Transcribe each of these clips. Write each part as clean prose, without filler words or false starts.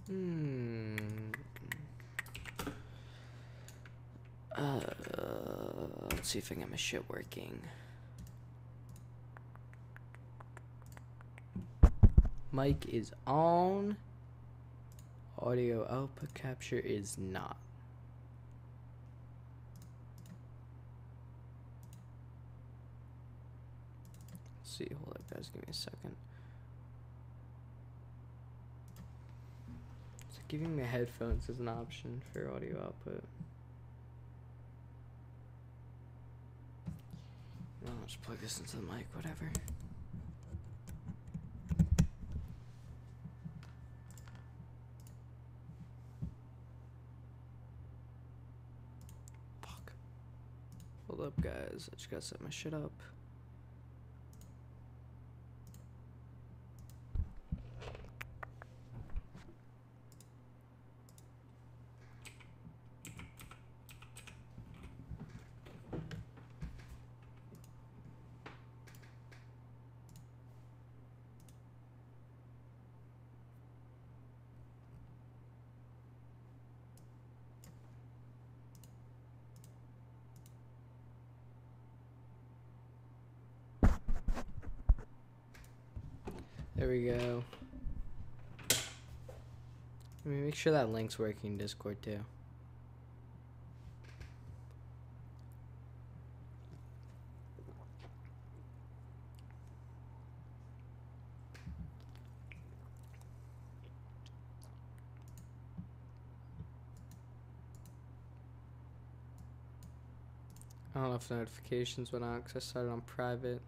Hmm. Let's see if I can get my shit working. Mic is on. Audio output capture is not. Let's see, hold up guys, give me a second. So giving me headphones is an option for audio output. I'll just plug this into the mic, whatever. Fuck. Hold up guys, I just gotta set my shit up. There we go. Let me make sure that link's working in Discord too. I don't know if notifications went on because I started on private.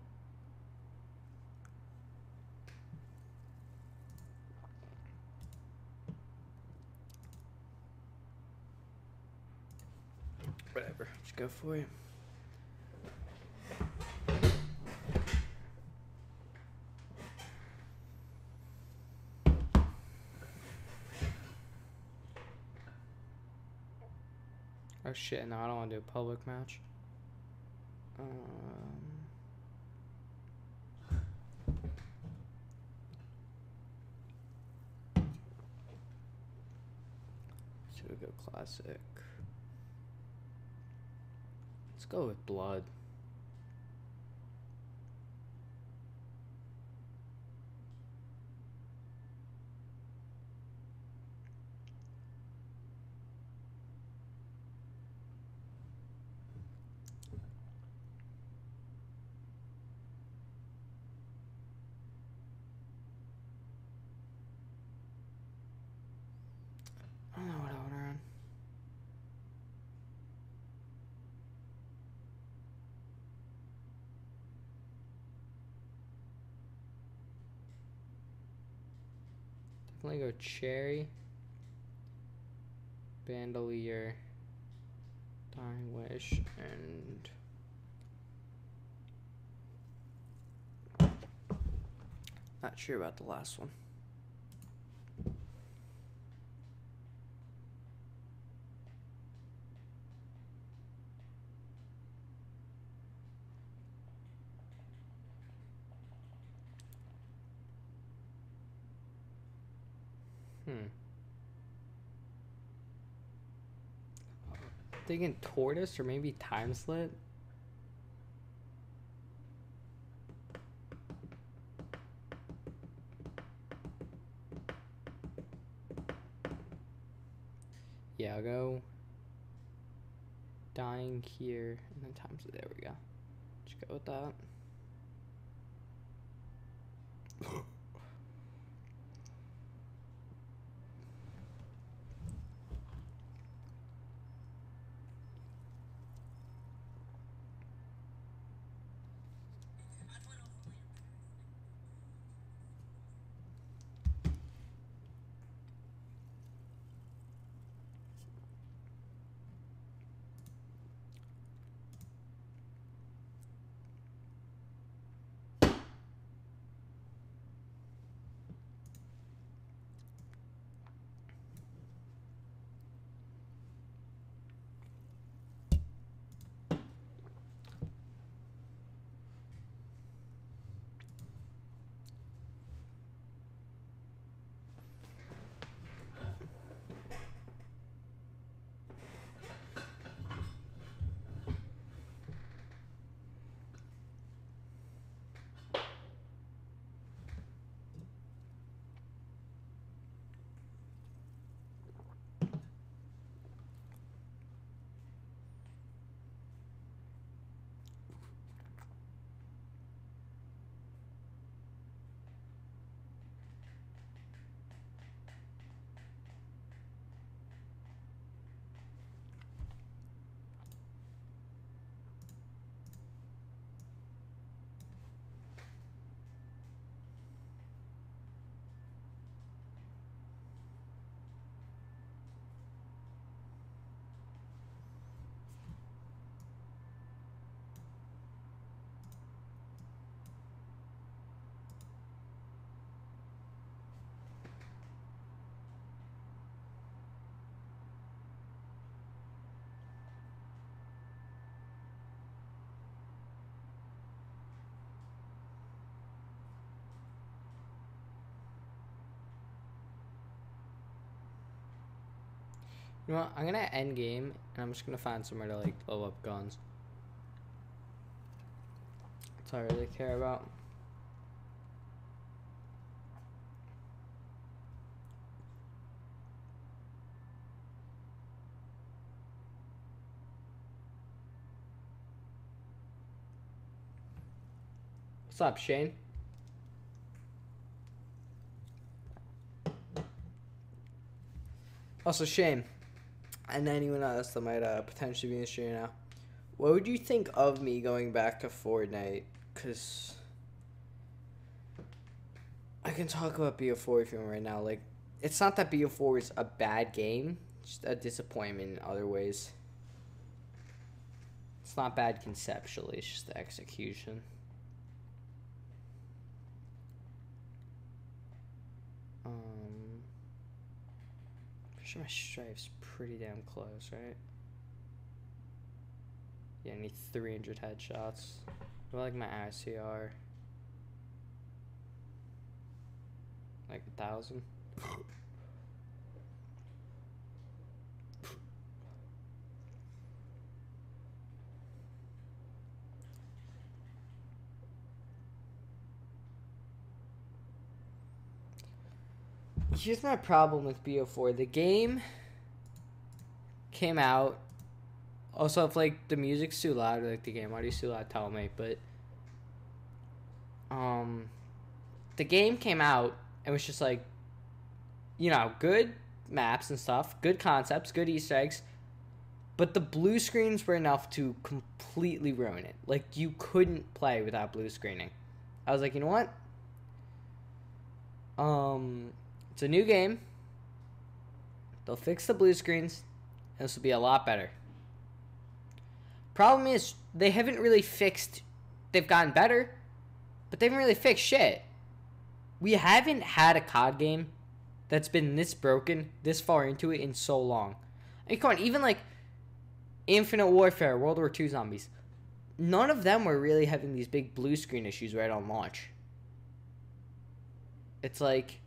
Whatever, just go for it. Oh shit, no, I don't want to do a public match. Should we go classic? Let's go with blood. I don't know what I order on. Definitely go cherry, bandolier, dying wish, and not sure about the last one. Thinking tortoise or maybe time slit. Yeah, I'll go dying here and then times it. There we go. Just go with that. You know what? I'm gonna end game, and I'm just gonna find somewhere to like blow up guns. That's all I really care about. What's up, Shane? Also, Shane, and anyone else that might potentially be in the stream now, what would you think of me going back to Fortnite? Because I can talk about bo4 if you want right now. Like, it's not that bo4 is a bad game, just a disappointment in other ways. It's not bad conceptually, it's just the execution. Pretty sure my strife's pretty damn close, right? Yeah, I need 300 headshots. I like my ICR. Like 1,000. Here's my problem with bo4. The game came out. Also, if like the music's too loud, like the game audio's too loud, tell me. But the game came out and was just like, you know, good maps and stuff, good concepts, good Easter eggs. But the blue screens were enough to completely ruin it. Like, you couldn't play without blue screening. I was like, you know what? It's a new game. They'll fix the blue screens, and this will be a lot better. Problem is, they haven't really fixed... They've gotten better, but they haven't really fixed shit. We haven't had a COD game that's been this broken, this far into it, in so long. I mean, come on, even like Infinite Warfare, World War II Zombies, none of them were really having these big blue screen issues right on launch. It's like...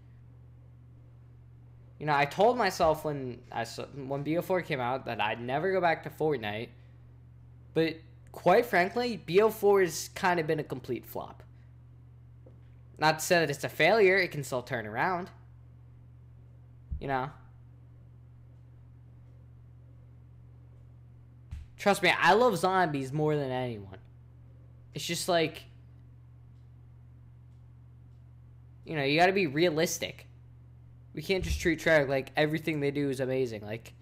You know, I told myself when bo4 came out that I'd never go back to Fortnite. But quite frankly, bo4 has kind of been a complete flop. Not to say that it's a failure, it can still turn around. You know? Trust me, I love zombies more than anyone. It's just like... You know, you gotta be realistic. We can't just treat Treyarch like everything they do is amazing. Like,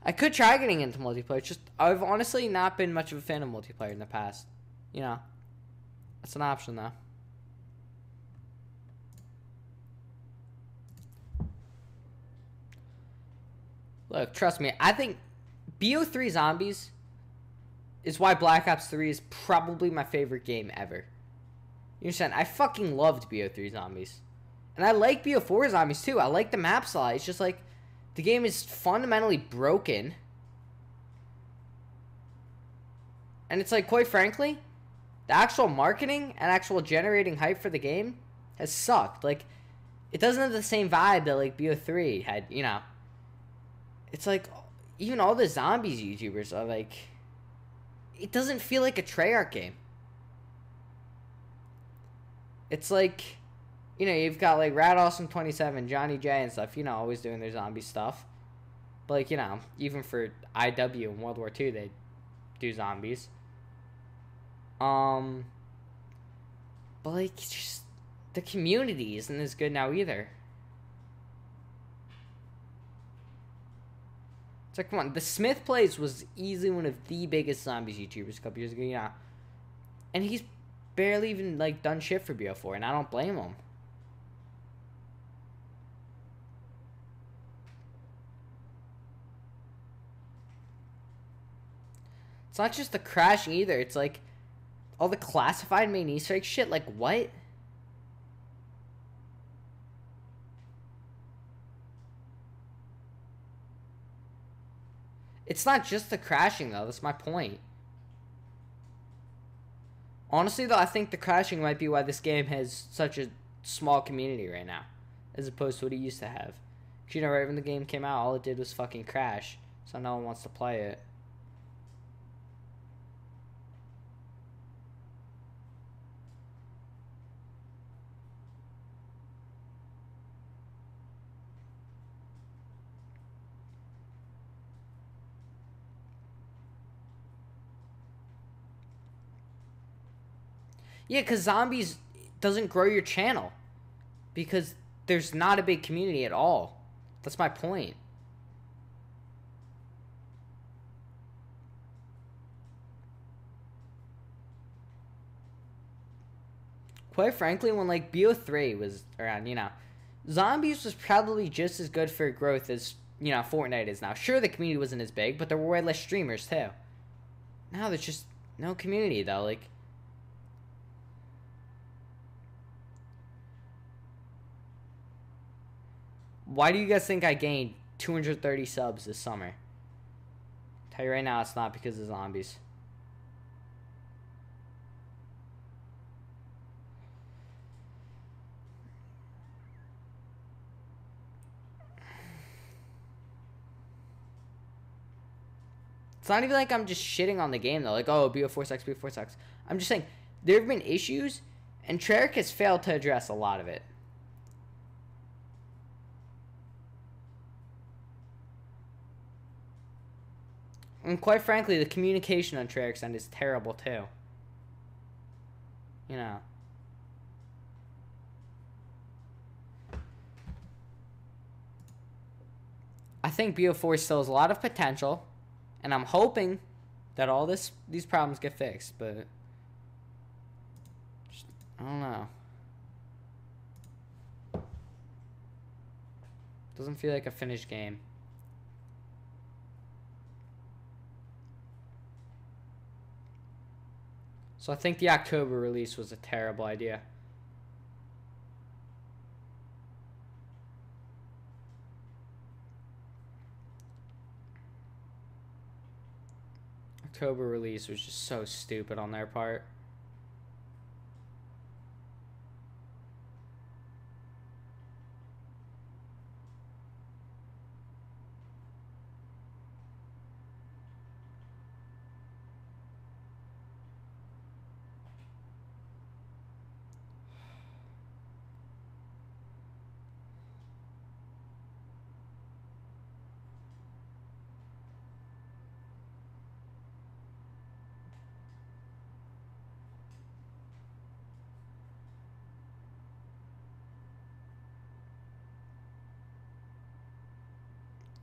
I could try getting into multiplayer. It's just, I've honestly not been much of a fan of multiplayer in the past. You know, that's an option though. Look, trust me, I think bo3 Zombies is why Black Ops 3 is probably my favorite game ever. You understand? I fucking loved bo3 Zombies. And I like bo4 Zombies too. I like the map slide. It's just like, the game is fundamentally broken. And it's like, quite frankly, the actual marketing and actual generating hype for the game has sucked. Like, it doesn't have the same vibe that like bo3 had, you know. It's like, even all the Zombies YouTubers are like, it doesn't feel like a Treyarch game. It's like... You know, you've got, like, Rad Awesome 27, Johnny J and stuff, you know, always doing their zombie stuff. But, like, you know, even for IW in World War II, they do zombies. But, like, just... The community isn't as good now, either. It's like, come on, the Smith Plays was easily one of the biggest zombies YouTubers a couple years ago, you know. And he's barely even, like, done shit for bo4, and I don't blame him. It's not just the crashing either. It's like all the classified main Easter egg shit. Like, what? It's not just the crashing, though. That's my point. Honestly, though, I think the crashing might be why this game has such a small community right now, as opposed to what it used to have. 'Cause, you know, right when the game came out, all it did was fucking crash. So no one wants to play it. Yeah, because zombies doesn't grow your channel. Because there's not a big community at all. That's my point. Quite frankly, when like bo4 was around, you know, zombies was probably just as good for growth as, you know, Fortnite is now. Sure, the community wasn't as big, but there were way less streamers too. Now there's just no community though. Like, why do you guys think I gained 230 subs this summer? Tell you right now, it's not because of zombies. It's not even like I'm just shitting on the game though. Like, oh, bo4 sucks, bo4 sucks. I'm just saying there have been issues, and Treyarch has failed to address a lot of it. And quite frankly, the communication on Treyarch's end is terrible too. You know. I think bo4 still has a lot of potential, and I'm hoping that all these problems get fixed, but just, I don't know. Doesn't feel like a finished game. So I think the October release was a terrible idea. October release was just so stupid on their part.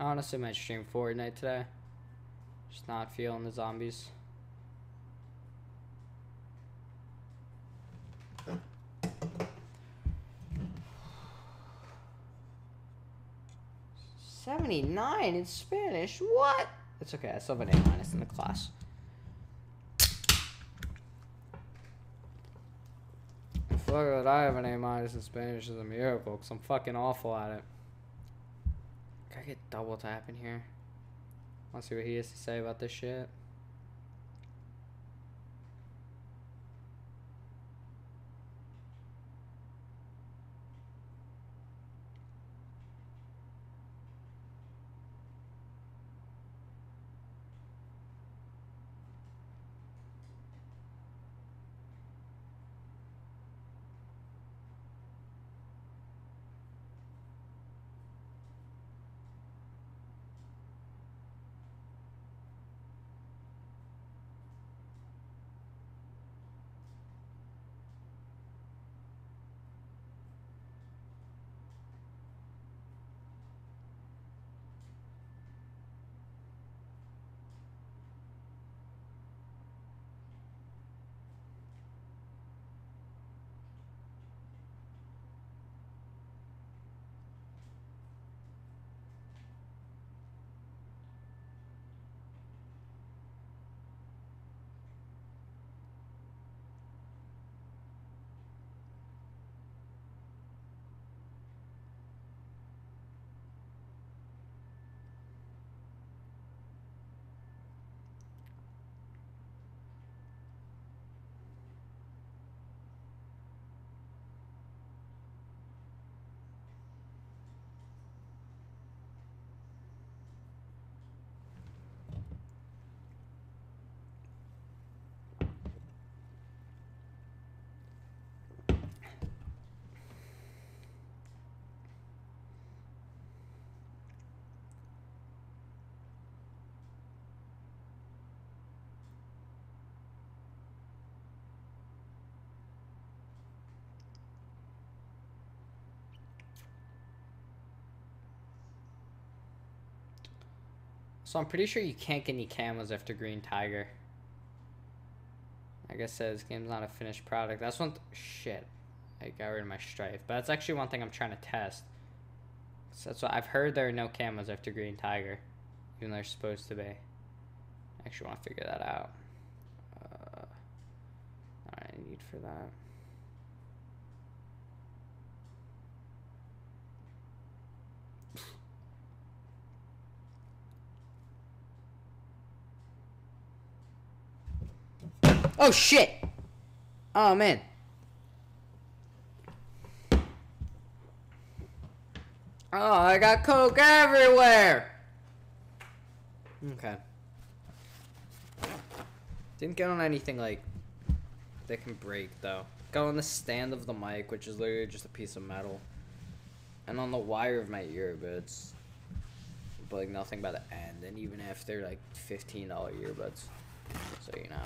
I honestly might stream Fortnite today. Just not feeling the zombies. $79 in Spanish? What? It's okay, I still have an A- in the class. The fact that I have an A- in Spanish is a miracle, because I'm fucking awful at it. Can I get double tap in here? Let's see what he has to say about this shit. So I'm pretty sure you can't get any camos after Green Tiger. I guess it says game's not a finished product. That's one shit. I got rid of my strife. But that's actually one thing I'm trying to test. So that's what I've heard, there are no camos after Green Tiger. Even though they're supposed to be. I actually want to figure that out. I need for that. Oh shit! Oh man. Oh, I got coke everywhere! Okay. Didn't get on anything like that can break though. Got on the stand of the mic, which is literally just a piece of metal. And on the wire of my earbuds. But like nothing by the end. And even if they're like $15 earbuds. So you know.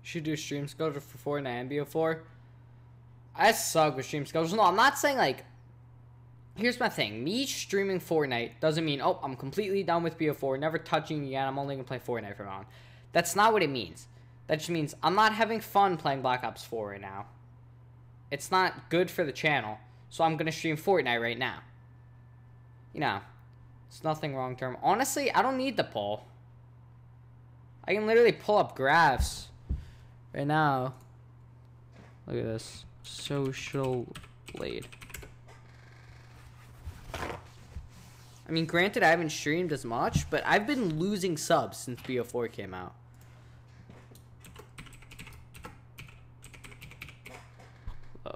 Should do stream schedule for Fortnite and bo4. I suck with stream schedules. No, I'm not saying like. Here's my thing. Me streaming Fortnite doesn't mean, oh, I'm completely done with bo4, never touching again. I'm only gonna play Fortnite from now on. That's not what it means. That just means I'm not having fun playing Black Ops 4 right now. It's not good for the channel, so I'm gonna stream Fortnite right now. You know, it's nothing long term. Honestly, I don't need the poll. I can literally pull up graphs. Right now, look at this. Social Blade. I mean, granted, I haven't streamed as much, but I've been losing subs since bo4 came out. Oh.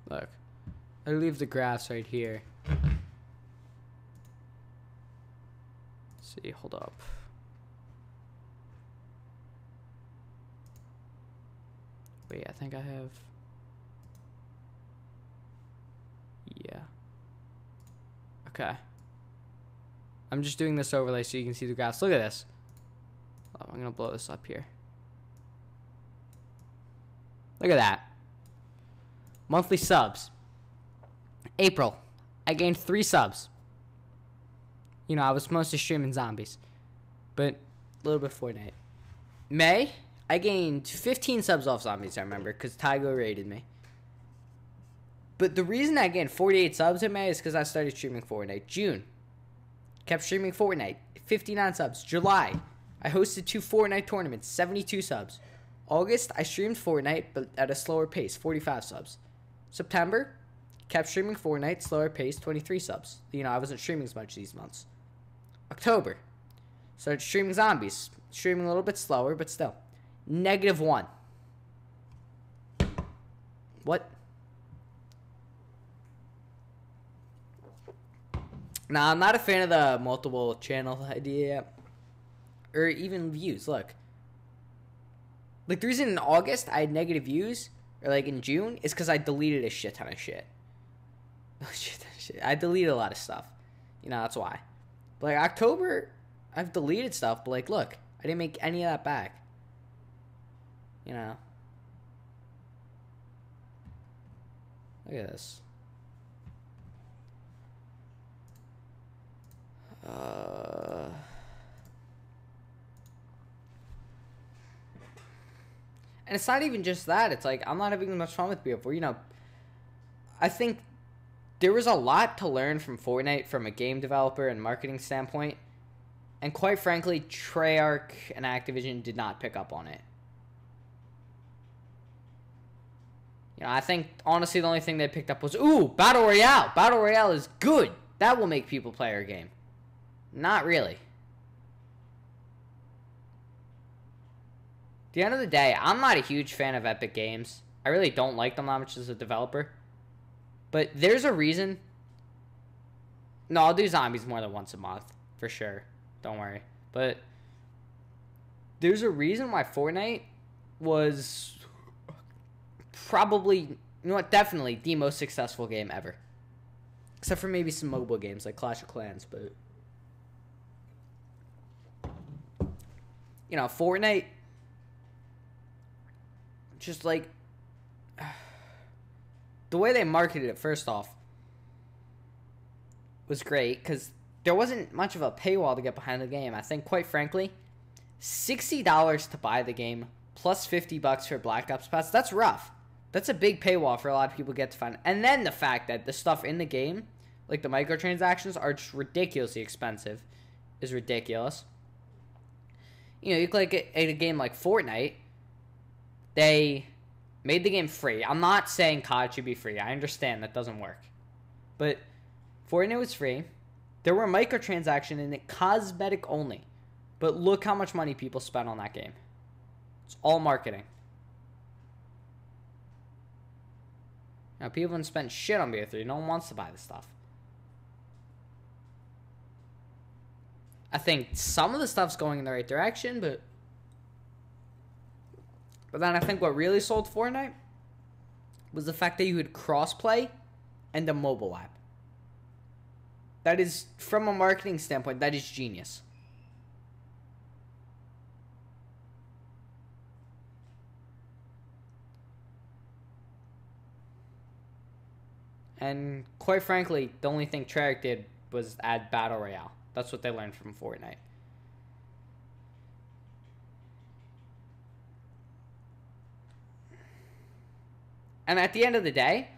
Look, I leave the graphs right here. Let's see, hold up. Wait, I think I have. Yeah. Okay. I'm just doing this overlay so you can see the graphs. Look at this. Oh, I'm gonna blow this up here. Look at that. Monthly subs. April, I gained 3 subs. You know, I was mostly streaming zombies. But a little bit Fortnite. May, I gained 15 subs off zombies, I remember, because Tygo raided me. But the reason I gained 48 subs in May is because I started streaming Fortnite. June, kept streaming Fortnite, 59 subs. July, I hosted 2 Fortnite tournaments, 72 subs. August, I streamed Fortnite, but at a slower pace, 45 subs. September, kept streaming Fortnite, slower pace, 23 subs. You know, I wasn't streaming as much these months. October, started streaming zombies. Streaming a little bit slower, but still. -1. What? Nah, I'm not a fan of the multiple channel idea. Or even views, look. Like, the reason in August I had negative views, or like in June, is because I deleted a shit ton of shit. I deleted a lot of stuff. You know, that's why. But like October, I've deleted stuff, but like, look, I didn't make any of that back. You know. Look at this. And it's not even just that. It's like, I'm not having much fun with bo4. You know, I think there was a lot to learn from Fortnite from a game developer and marketing standpoint. And quite frankly, Treyarch and Activision did not pick up on it. I think, honestly, the only thing they picked up was, ooh, Battle Royale. Battle Royale is good. That will make people play our game. Not really. At the end of the day, I'm not a huge fan of Epic Games. I really don't like them that much as a developer. But there's a reason. No, I'll do zombies more than once a month, for sure. Don't worry. But there's a reason why Fortnite was probably, definitely the most successful game ever. Except for maybe some mobile games like Clash of Clans, but Fortnite, just like the way they marketed it, first off, was great because there wasn't much of a paywall to get behind the game. I think, quite frankly, $60 to buy the game plus $50 for Black Ops Pass, that's rough. That's a big paywall for a lot of people to get to find. And then the fact that the stuff in the game, like the microtransactions, are just ridiculously expensive is ridiculous. You look like at a game like Fortnite, they made the game free. I'm not saying COD should be free. I understand that doesn't work. But Fortnite was free. There were microtransactions in it, cosmetic only. But look how much money people spent on that game. It's all marketing. Now, people haven't spent shit on BO3. No one wants to buy this stuff. I think some of the stuff's going in the right direction, but then I think what really sold Fortnite was the fact that you had crossplay and a mobile app. That is, from a marketing standpoint, that is genius. And quite frankly, the only thing Treyarch did was add Battle Royale. That's what they learned from Fortnite. And at the end of the day,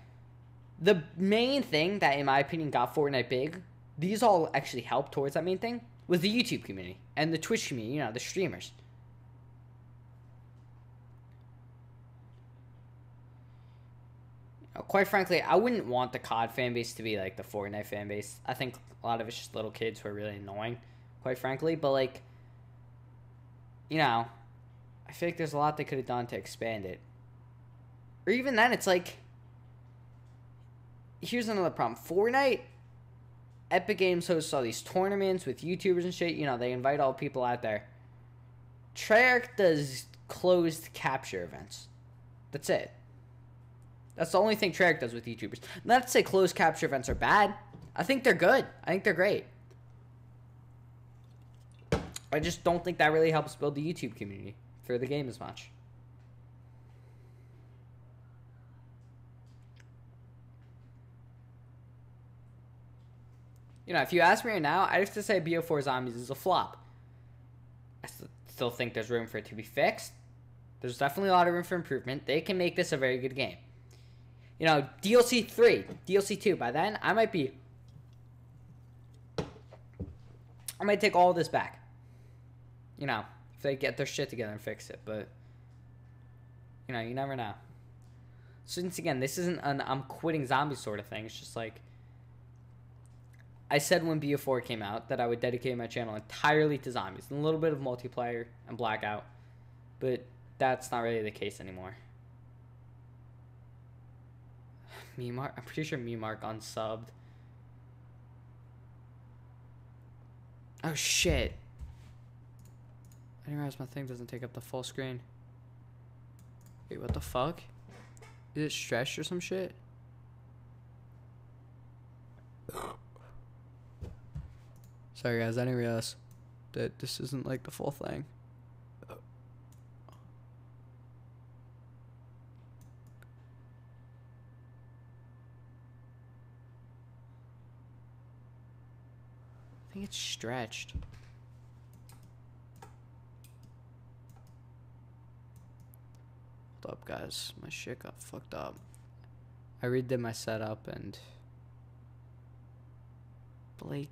the main thing that, in my opinion, got Fortnite big, these all actually helped towards that main thing, was the YouTube community and the Twitch community, the streamers. Quite frankly, I wouldn't want the COD fan base to be like the Fortnite fan base. I think a lot of it's just little kids who are really annoying, quite frankly. But, I feel like there's a lot they could have done to expand it. Or even then, it's like, here's another problem. Fortnite, Epic Games hosts all these tournaments with YouTubers and shit. They invite all people out there. Treyarch does closed capture events. That's it. That's the only thing Treyarch does with YouTubers. Not to say closed capture events are bad. I think they're good. I think they're great. I just don't think that really helps build the YouTube community for the game as much. If you ask me right now, I'd have to say bo4 Zombies is a flop. I still think there's room for it to be fixed. There's definitely a lot of room for improvement. They can make this a very good game. DLC 3, DLC 2, by then, I might take all this back. If they get their shit together and fix it, but, you never know. Since, again, this isn't an I'm quitting zombies sort of thing, it's just like, I said when bo4 came out that I would dedicate my channel entirely to zombies, and a little bit of multiplayer and Blackout, but that's not really the case anymore. I'm pretty sure Memark unsubbed. Oh shit. I didn't realize my thing doesn't take up the full screen. Wait, what the fuck? Is it stretched or some shit? Sorry guys, I didn't realize that this isn't like the full thing. I think it's stretched. Hold up guys, my shit got fucked up. I redid my setup and But, like,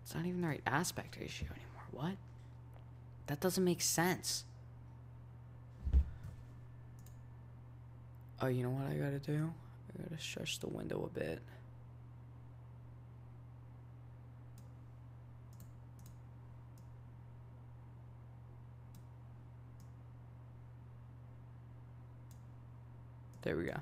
it's not even the right aspect ratio anymore. What? That doesn't make sense. Oh, you know what I gotta do? I gotta stretch the window a bit. There we go.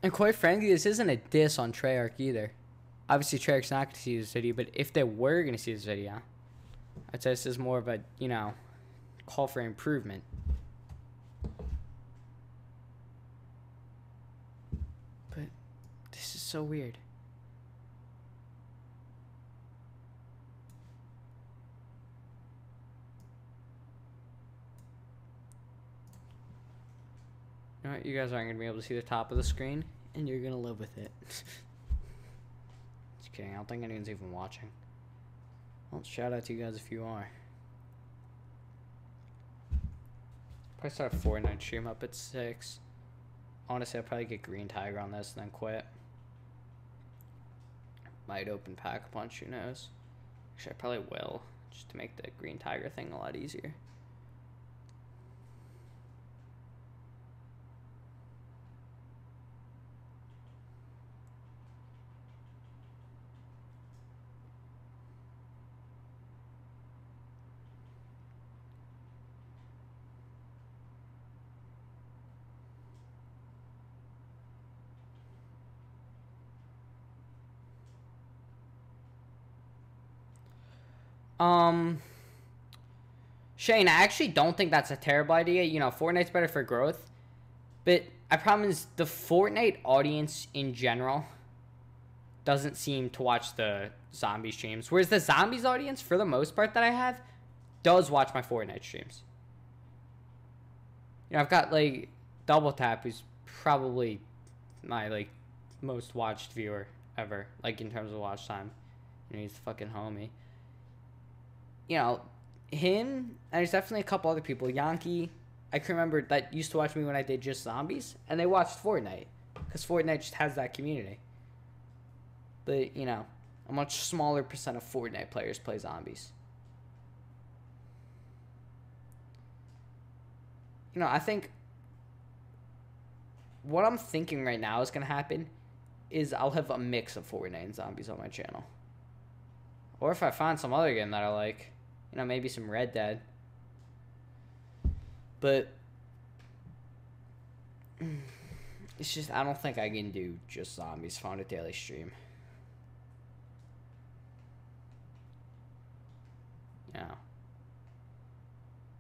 And quite frankly, this isn't a diss on Treyarch either. Obviously, Treyarch's not going to see this video, but if they were going to see this video, I'd say this is more of a, you know, call for improvement. But this is so weird. You know what? You guys aren't going to be able to see the top of the screen, and you're going to live with it. Just kidding. I don't think anyone's even watching. Well, shout out to you guys if you are. Probably start a Fortnite stream up at 6. Honestly, I'll probably get Green Tiger on this and then quit. Might open pack a punch, who knows. Actually, I probably will, just to make the Green Tiger thing a lot easier. Shane, I actually don't think that's a terrible idea. You know, Fortnite's better for growth. But I promise the Fortnite audience in general doesn't seem to watch the zombie streams. Whereas the zombies audience, for the most part that I have, does watch my Fortnite streams. You know, I've got, like, Double Tap, who's probably my, like, most watched viewer ever. Like, in terms of watch time. You know, he's the fucking homie. You know, him, and there's definitely a couple other people. Yankee, I can remember, that used to watch me when I did just zombies, and they watched Fortnite, because Fortnite just has that community. But, you know, a much smaller percent of Fortnite players play zombies. You know, I think what I'm thinking right now is going to happen is I'll have a mix of Fortnite and zombies on my channel. Or if I find some other game that I like, you know, maybe some Red Dead. But it's just, I don't think I can do just zombies on a daily stream. You know.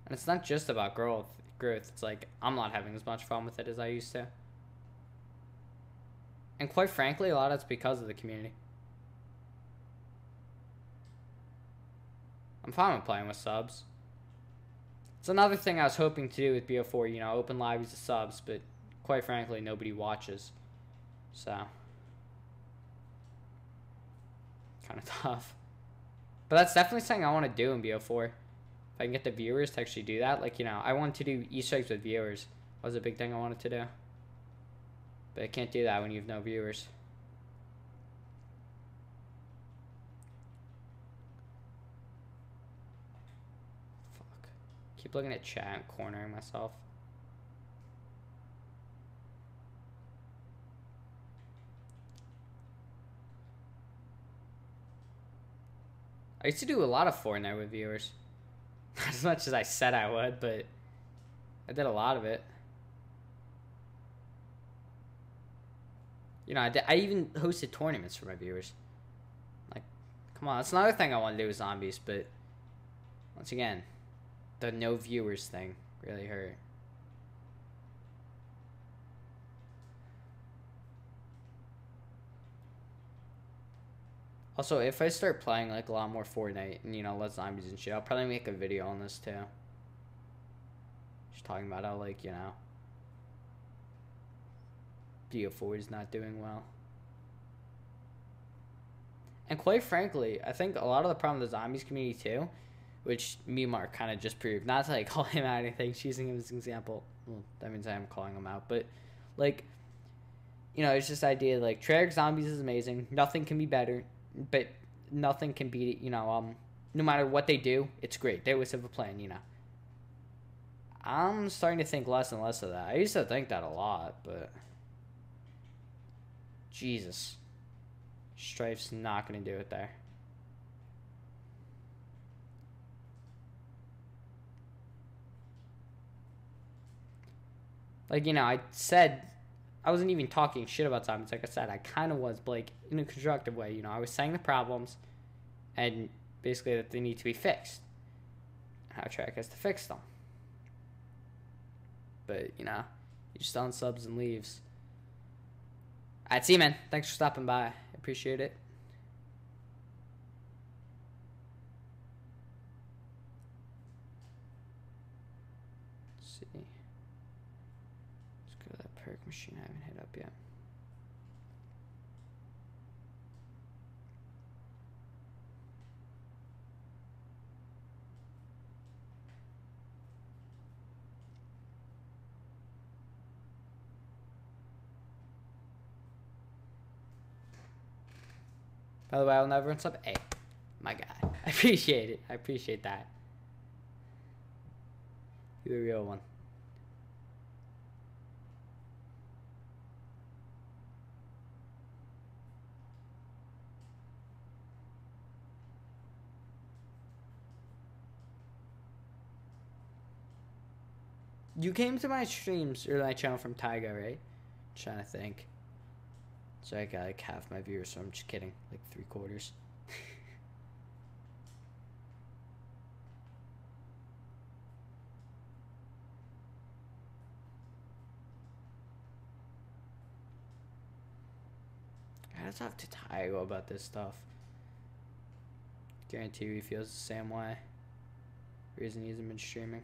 And it's not just about growth. It's like, I'm not having as much fun with it as I used to. And quite frankly, a lot of it's because of the community. I'm fine with playing with subs. It's another thing I was hoping to do with bo4, you know, open lobbies of subs, but quite frankly, nobody watches. So, kind of tough. But that's definitely something I want to do in bo4. If I can get the viewers to actually do that. Like, you know, I wanted to do Easter eggs with viewers. That was a big thing I wanted to do. But I can't do that when you have no viewers. Fuck. Keep looking at chat and cornering myself. I used to do a lot of Fortnite with viewers. Not as much as I said I would, but I did a lot of it. You know, I even hosted tournaments for my viewers. Like, come on, that's another thing I want to do with zombies, but once again, the no viewers thing really hurt. Also, if I start playing, like, a lot more Fortnite and, you know, less zombies and shit, I'll probably make a video on this, too. Just talking about how, like, you know, bo4 is not doing well. And quite frankly, I think a lot of the problem with the zombies community, too, which me and Mark kind of just proved, not to, like, call him out or anything, just using him as an example. Well, that means I am calling him out, but, Like, it's this idea like Treyarch Zombies is amazing. Nothing can be better, but nothing can beat it. No matter what they do, it's great. They always have a plan. I'm starting to think less and less of that. I used to think that a lot, but Jesus, Strife's not gonna do it there. Like, I said I wasn't even talking shit about Simons. Like I said, I kind of was, but like in a constructive way. I was saying the problems and basically that they need to be fixed. How Track has to fix them. But, he just unsubs and leaves. Alright, see you, man. Thanks for stopping by. Appreciate it. Let's see. Let's go to that perk machine I haven't hit up yet. By the way, I'll never unsub. Hey, my guy. I appreciate it. I appreciate that. You're a real one. You came to my streams or my channel from Tyga, right? I'm trying to think. So I got like half my viewers, so I'm just kidding. Like 3/4. I gotta talk to Tyga about this stuff. Guarantee he feels the same way. Reason he hasn't been streaming.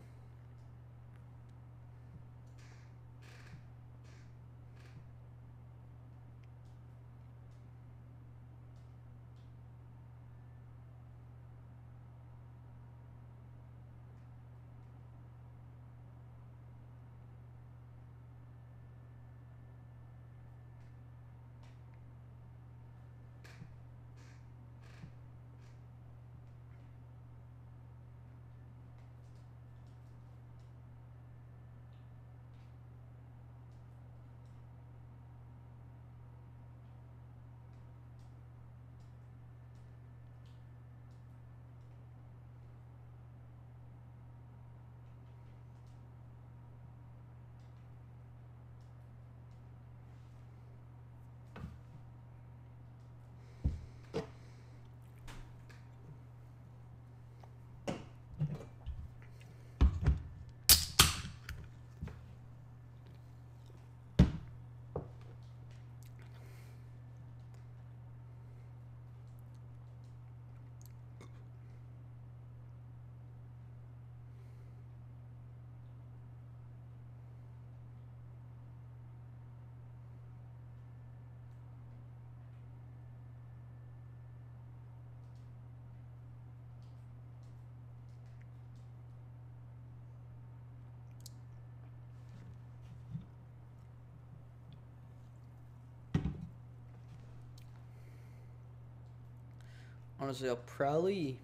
Honestly, I'll probably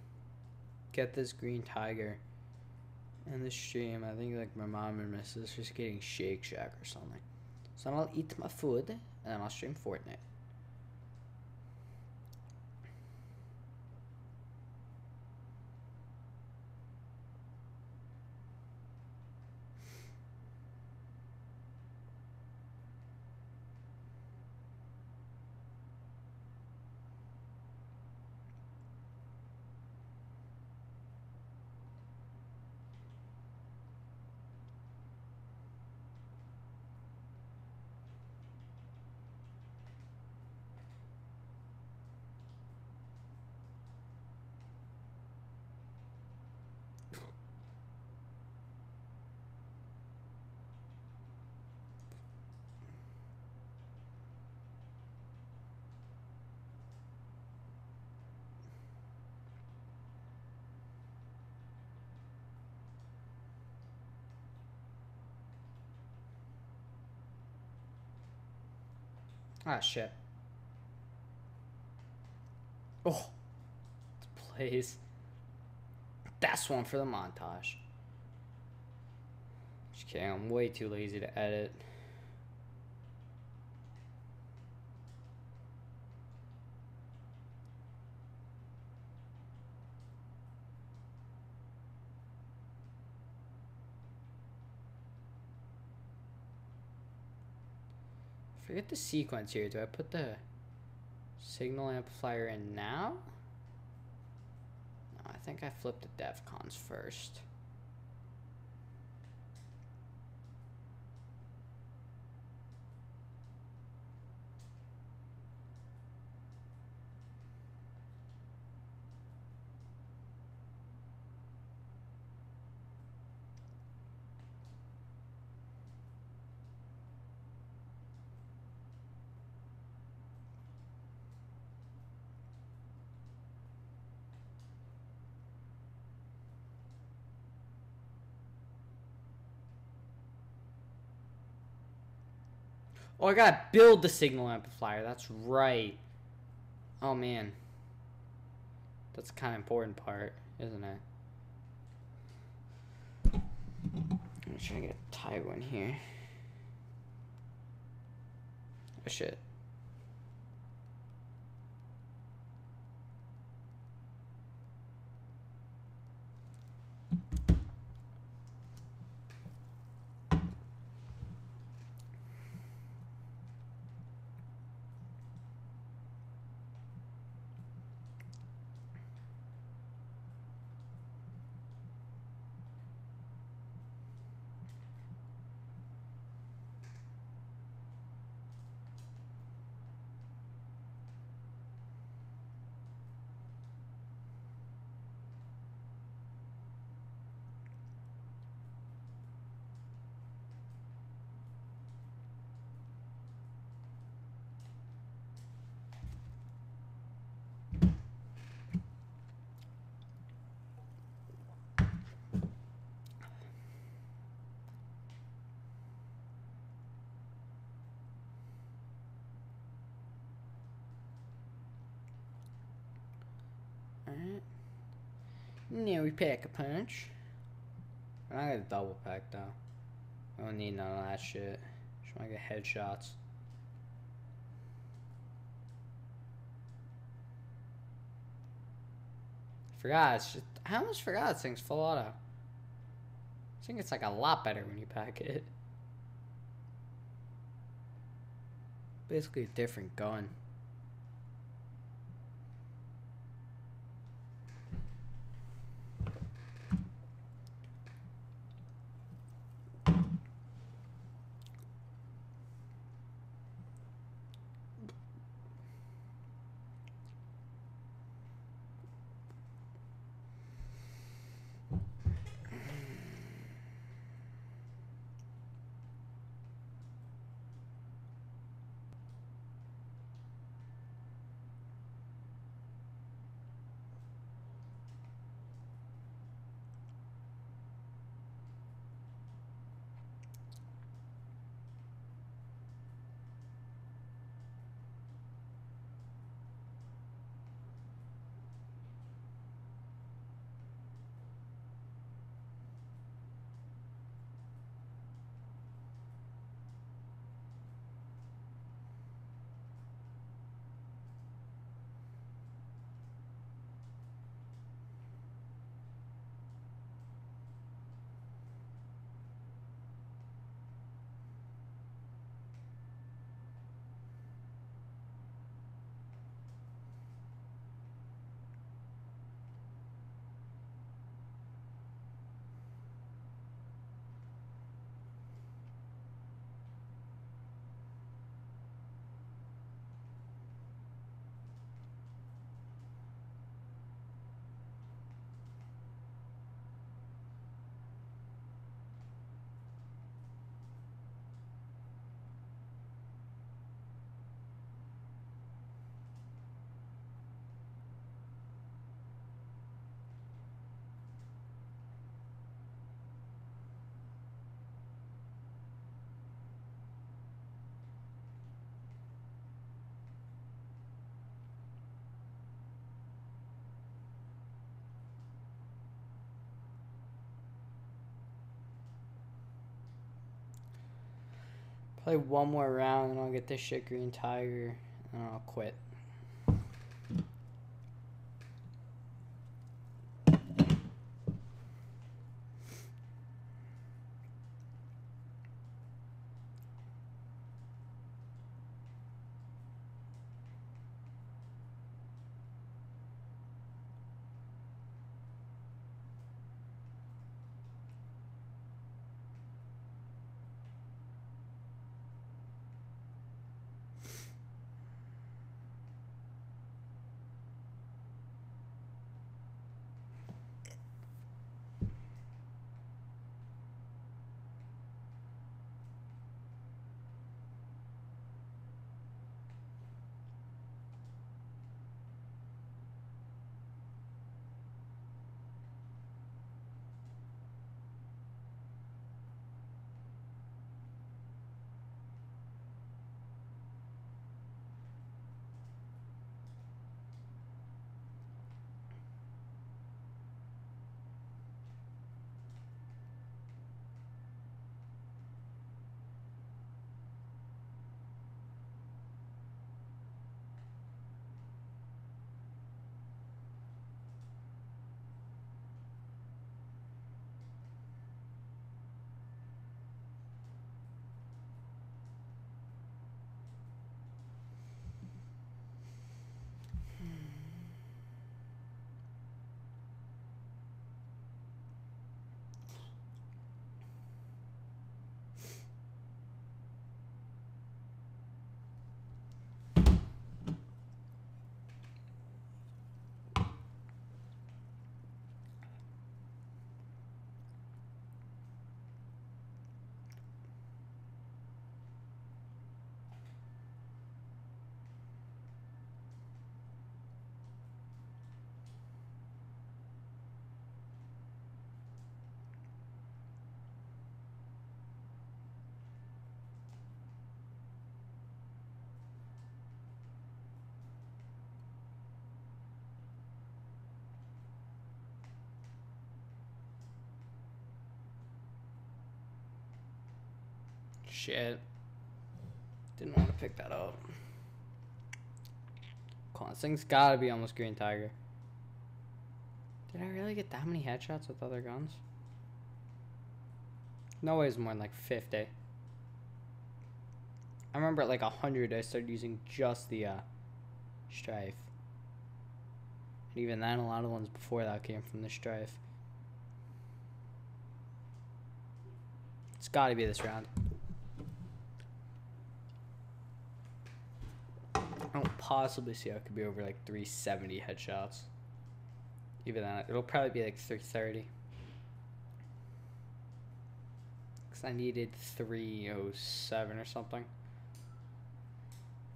get this green tiger in the stream. I think like my mom and my sister's getting Shake Shack or something. So I'll eat my food and then I'll stream Fortnite. Ah, shit. Oh, please. That's one for the montage. Just kidding, I'm way too lazy to edit. Forget the sequence here. Do I put the signal amplifier in now? No, I think I flipped the DevCons first. Oh, I gotta build the signal amplifier. That's right. Oh, man. That's the kind of important part, isn't it? I'm trying to get a tight one here. Oh, shit. Alright. Now we pack a punch. I got a double pack though. I don't need none of that shit. Just wanna get headshots. Forgot, it's just, I almost forgot this thing's full auto. I think it's like a lot better when you pack it. Basically a different gun. Play one more round and I'll get this shit green tiger and I'll quit. Shit. Didn't want to pick that up. Come on, this thing's gotta be almost green tiger. Did I really get that many headshots with other guns? No way it's more than like 50. I remember at like 100 I started using just the Strife. And even then, a lot of the ones before that came from the Strife. It's gotta be this round. I don't possibly see how it could be over like 370 headshots. Even that, it'll probably be like 330. Because I needed 307 or something.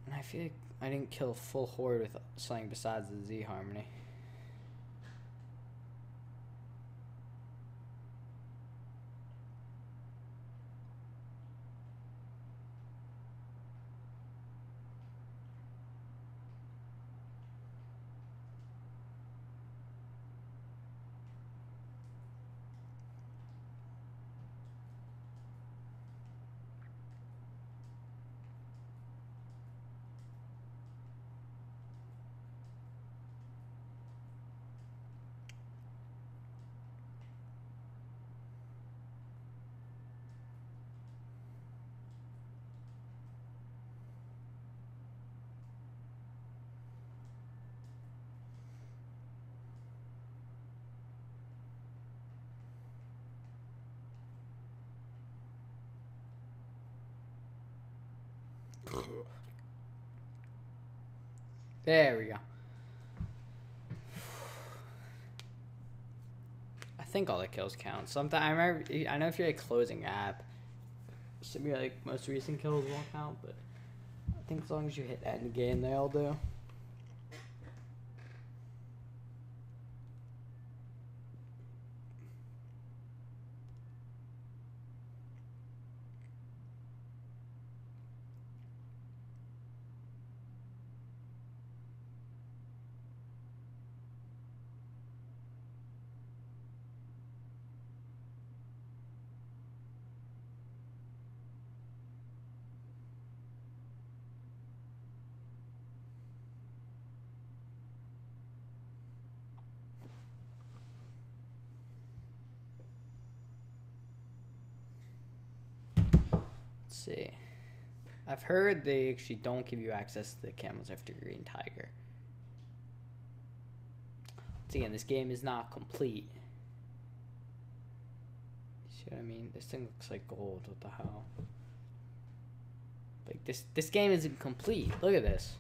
And I feel like I didn't kill a full horde with something besides the Z Harmony. There we go. I think all the kills count. Sometimes I remember. I know if you're like closing app, some of your like most recent kills won't count, but I think as long as you hit end game, they all do. see. I've heard they actually don't give you access to the camos after Green Tiger. Once again, this game is not complete. See what I mean? This thing looks like gold. What the hell? Like this game isn't complete. Look at this.